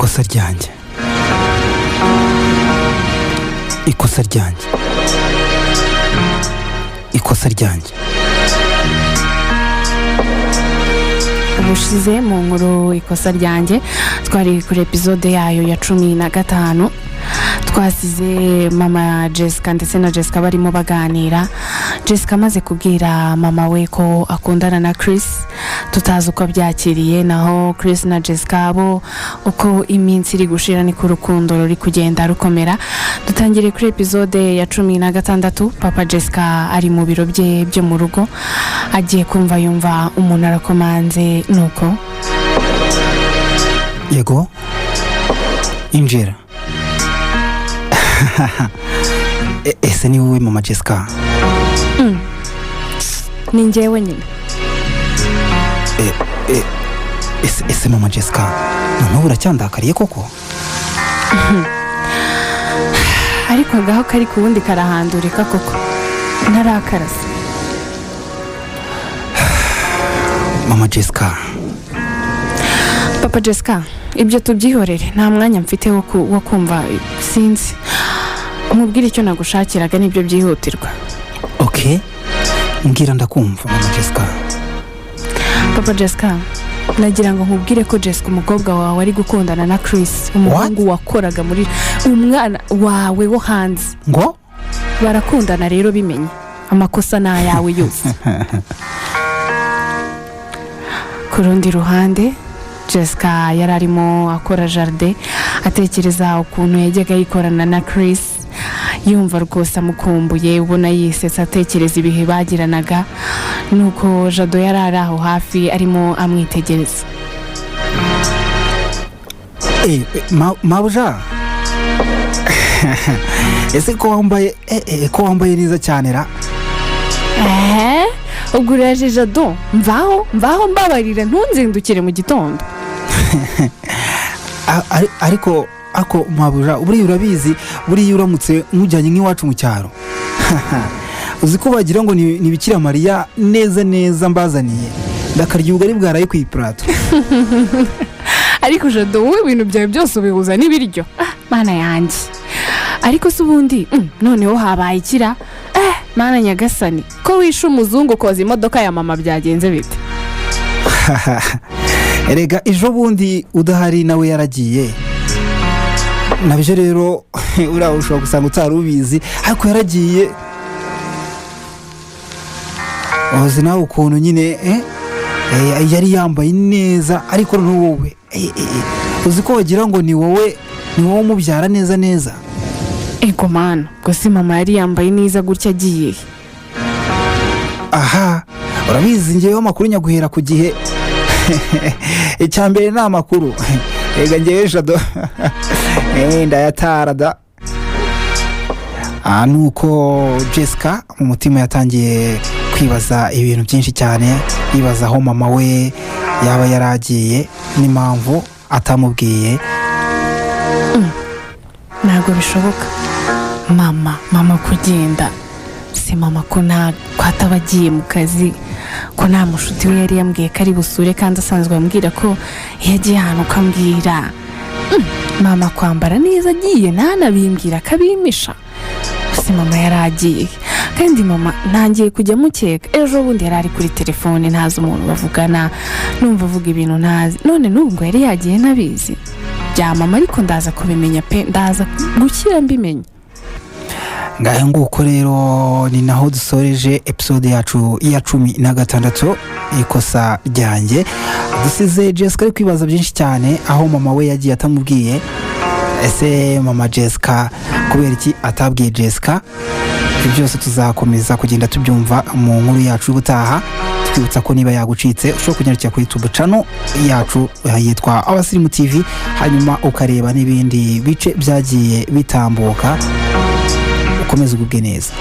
ikosa ryanjye ikosa ryanjye ikosa ryanjye. ubushize mu nkuru ikosa ryanjye twari kuri episode yayo ya 15 twasize mama Jessica ndetse na Jessica barimo baganira. Jessica amaze kubwira mama we ko akundana na Chris, tutazi uko byakiriye, naho Chris na Jessica bo uko iminsi iri gushira ni ku rukundo ruri kugenda rukomera. Dutangire kuri episode ya 16. Papa Jessica ari mu biro bye byo mu rugo, agiye kumva yumva umuntu arakomanze, nuko yego injira. Ese ni wowe mama Jessica? ni njyewe nyine. Ese mama Jessica noneho uracyandakariye koko? ariko ngaho kari ku wundi karahandurika koko, ntarakarasa. Mama Jessica. Papa Jessica, ibyo tubyihorere, nta mwanya mfite wo kumva, sinzi. Umubwire icyo nagushakiraga nibyo byihutirwa. Okay, mbwira ndakumva mama Jessica. Papa Jessica, nagira ngo nkubwire ko Jessica umukobwa wawe ari gukundana na Chris, umuhungu wakoraga muri umwana wawe wo hanze. Ngo barakundana rero, bimenye amakosa na yawe yose. Ku rundi ruhande Jessica yararimo akora jardin, atekereza ukuntu yajyaga yikorana na Chris, yumva rwose amukumbuye, ubona yisetsa atekereza ibihe bagiranaga. Nuko Jado yarari aho hafi arimo amwitegereza. Mabuja, ese ko wambaye neza cyane ra? Ubwo uraje Jado, mvaho mbabarira, ntunzindukire mu gitondo. ariko Mabuja, buriya urabizi, buriya uramutse nkujyanye nk'iwacu mu cyaro, uzi ko bagira ngo ni Bikira Mariya neza mbazaniye, ndakarya ubugari bwaraye ku iplato. ariko Jado, wowe ibintu byawe byose ubihuza n'ibiryo, mana yanjye. ariko se ubundi noneho habaye ikira, mana nyagasani, ko wishe umuzungu koza imodoka ya mama, byagenze bite? erega ejo bundi udahari nawe yaragiye, nabyo rero ushobora gusanga utari ubizi, ariko yaragiye. uzi nawe ukuntu nyine yari yambaye neza, ariko wowe uzi ko wagira ngo ni wowe umubyara neza. Ego mana, gusa mama yari yambaye neza gutya agiye. Aha, urabizi ngewe amakuru nyaguhera ku gihe. Icyambere ni amakuru. Ega ngewe Jado ndayatarada. Nuko Jessica mu mutima yatangiye kwibaza ibintu byinshi cyane, yibaza aho mama we yaba yaragiye n'impamvu atamubwiye. Ntabwo bishoboka. Mama kugenda, si mama ko atabagiye mu kazi, ko nta mushuti we yari yambwiye ko ari busure, kandi asanzwe ambwira ko yagiye ahantu kambwira. Mama kwambara neza agiye, ntanabimbwira akabimisha. Si mama yaragiye, kandi mama ntangiye kujya mukeka. Ejo bundi yari ari kuri telefone, ntazi umuntu bavugana, numva avuga ibintu ntazi, none n'ubwo yari yagiye nabizi bya mama, ariko ndaza kubimenya pe, ndaza gukira mbimenya. Ngaho nguko rero ni naho dusoreje episode yacu ya 16, ikosa ryanjye. Dusize Jessica ari kwibaza byinshi cyane, aho mama we yagiye atamubwiye. Ese mama Jessica kubera iki atabwiye Jessica? Ibyo byose tuzakomeza kugenda tubyumva mu nkuru yacu y'ubutaha. Twibutsa ko niba yagucitse ushobora kunyarukira kuri YouTube channel yacu yitwa Abasirimu TV, hanyuma ukareba n'ibindi bice byagiye bitambuka. Ukomeze ugubwe neza.